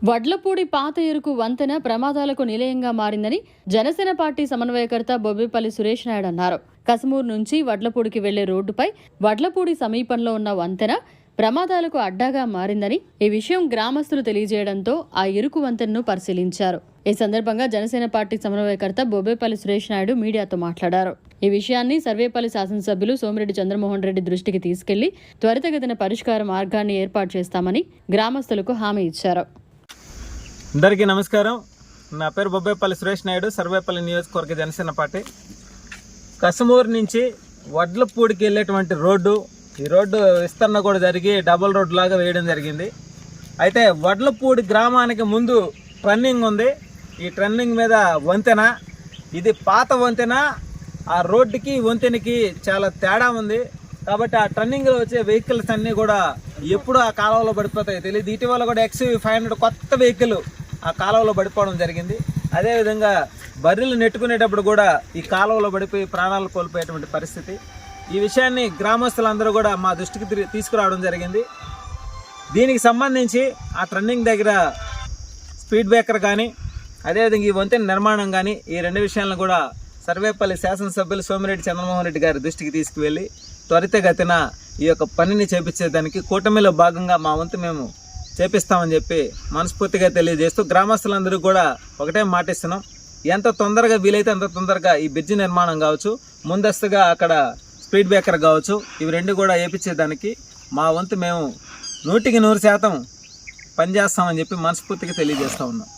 వడ్లపూడి పాత ఎరుకు వంతెన ప్రమాదాలకు నిలయంగా మారిందని జనసేన పార్టీ సమన్వయకర్త బొబ్బిపల్లి సురేష్ నాయుడు అన్నారు. కసమూరు నుంచి వడ్లపూడికి వెళ్లే రోడ్డుపై వడ్లపూడి సమీపంలో ఉన్న వంతెన ప్రమాదాలకు అడ్డాగా మారిందని ఈ విషయం గ్రామస్తులు తెలియజేయడంతో ఆ ఇరుకు వంతెనను పరిశీలించారు. ఈ సందర్భంగా జనసేన పార్టీ సమన్వయకర్త బొబ్బిపల్లి సురేష్ నాయుడు మీడియాతో మాట్లాడారు. ఈ విషయాన్ని సర్వేపల్లి శాసనసభ్యులు సోమిరెడ్డి చంద్రమోహన్ రెడ్డి దృష్టికి తీసుకెళ్లి త్వరితగతిన పరిష్కార మార్గాన్ని ఏర్పాటు చేస్తామని గ్రామస్తులకు హామీ ఇచ్చారు. అందరికీ నమస్కారం. నా పేరు బొబ్బేపల్లి సురేష్ నాయుడు, సర్వేపల్లి నియోజకవర్గ జనసేన పార్టీ. కసమూరు నుంచి వడ్లపూడికి వెళ్ళేటువంటి రోడ్డు, ఈ రోడ్డు విస్తరణ కూడా జరిగి డబుల్ రోడ్డు లాగా వేయడం జరిగింది. అయితే వడ్లపూడి గ్రామానికి ముందు టర్నింగ్ ఉంది. ఈ టర్నింగ్ మీద వంతెన, ఇది పాత వంతెన. ఆ రోడ్డుకి వంతెనకి చాలా తేడా ఉంది. కాబట్టి ఆ టర్నింగ్లో వచ్చే వెహికల్స్ అన్నీ కూడా ఎప్పుడు ఆ కాలువలో పడిపోతాయో తెలియదు. ఇటీవల కూడా XUV500 కొత్త వెహికల్ ఆ కాలువలో పడిపోవడం జరిగింది. అదేవిధంగా బర్రెలు నెట్టుకునేటప్పుడు కూడా ఈ కాలువలో పడిపోయి ప్రాణాలు కోల్పోయేటువంటి పరిస్థితి. ఈ విషయాన్ని గ్రామస్తులందరూ కూడా మా దృష్టికి తీసుకురావడం జరిగింది. దీనికి సంబంధించి ఆ టర్నింగ్ దగ్గర స్పీడ్ బ్రేకర్ కానీ, అదేవిధంగా ఈ వంతెన నిర్మాణం కానీ, ఈ రెండు విషయాలను కూడా సర్వేపల్లి శాసనసభ్యులు సోమిరెడ్డి చంద్రమోహన్ రెడ్డి గారి దృష్టికి తీసుకువెళ్ళి త్వరితగతిన ఈ యొక్క పనిని చేపించేదానికి కూటమిలో భాగంగా మా వంతు మేము చేపిస్తామని చెప్పి మనస్ఫూర్తిగా తెలియజేస్తూ గ్రామస్తులందరూ కూడా ఒకటే మాటిస్తున్నాం. ఎంత తొందరగా వీలైతే అంత తొందరగా ఈ బ్రిడ్జి నిర్మాణం కావచ్చు, ముందస్తుగా అక్కడ స్పీడ్ బ్రేకర్ కావచ్చు, ఇవి రెండు కూడా వేయించేదానికి మా వంతు మేము 100% పనిచేస్తామని చెప్పి మనస్ఫూర్తిగా తెలియజేస్తూ ఉన్నాం.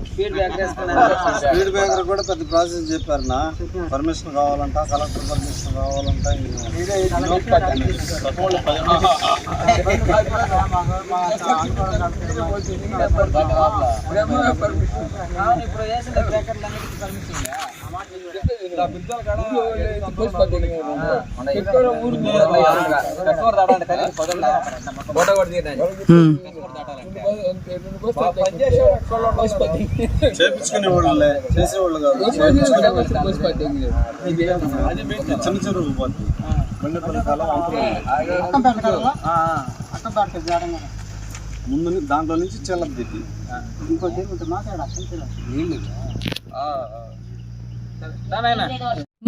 స్పీడ్ బ్రేకర్ కూడా పెద్ద ప్రాసెస్ చెప్పారన్నా. పర్మిషన్ కావాలంట, కలెక్టర్ పర్మిషన్ కావాలంట. చేపించుకునే వాళ్ళే, చేసేవాళ్ళు కాదు. చిన్న చెరువు పోతుంది. ముందు దాంట్లో నుంచి చెల్లపు దిగి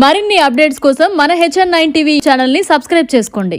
మరిన్ని అప్డేట్స్ కోసం మన HN9 టీవీ ఛానల్ ని సబ్స్క్రైబ్ చేసుకోండి.